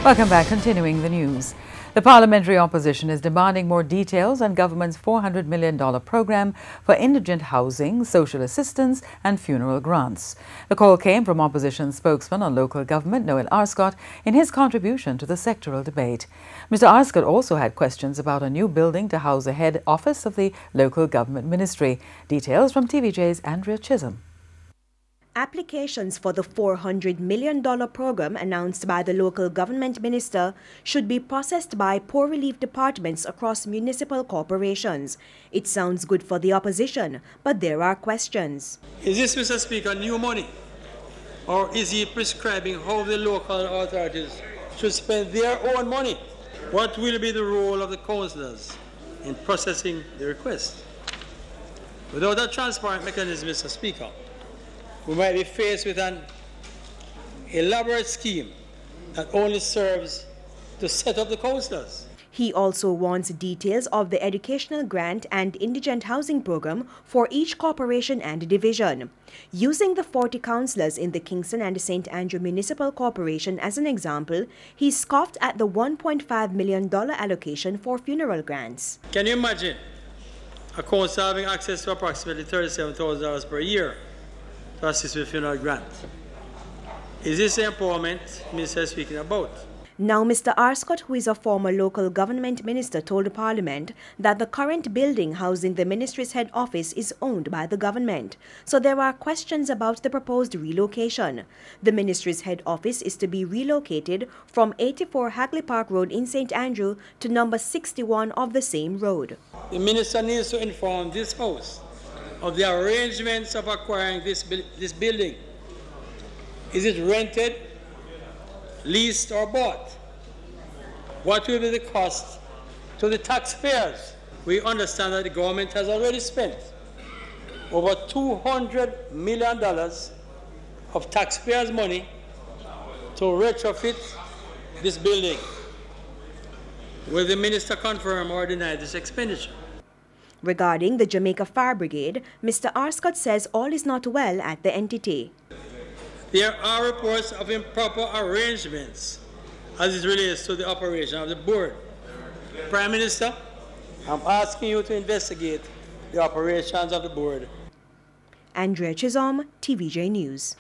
Welcome back. Continuing the news. The parliamentary opposition is demanding more details on government's $400 million program for indigent housing, social assistance and funeral grants. The call came from opposition spokesman on local government, Noel Arscott, in his contribution to the sectoral debate. Mr. Arscott also had questions about a new building to house the head office of the local government ministry. Details from TVJ's Andrea Chisholm. Applications for the $400 million program announced by the local government minister should be processed by poor relief departments across municipal corporations. It sounds good for the opposition, but there are questions. Is this, Mr. Speaker, new money? Or is he prescribing how the local authorities should spend their own money? What will be the role of the councillors in processing the request? Without a transparent mechanism, Mr. Speaker, we might be faced with an elaborate scheme that only serves to set up the councillors. He also wants details of the educational grant and indigent housing program for each corporation and division. Using the 40 councillors in the Kingston and St. Andrew Municipal Corporation as an example, he scoffed at the $1.5 million allocation for funeral grants. Can you imagine a councillor having access to approximately $37,000 per year to assist with funeral grant? Is this the empowerment Minister is speaking about? Now, Mr. Arscott, who is a former local government minister, told Parliament that the current building housing the ministry's head office is owned by the government. So there are questions about the proposed relocation. The ministry's head office is to be relocated from 84 Hagley Park Road in St. Andrew to number 61 of the same road. The minister needs to inform this House of the arrangements of acquiring this building. Is it rented, leased or bought? What will be the cost to the taxpayers? We understand that the government has already spent over $200 million of taxpayers' money to retrofit this building. Will the minister confirm or deny this expenditure? Regarding the Jamaica Fire Brigade, Mr. Arscott says all is not well at the entity. There are reports of improper arrangements as it relates to the operation of the board. Prime Minister, I'm asking you to investigate the operations of the board. Andrea Chisholm, TVJ News.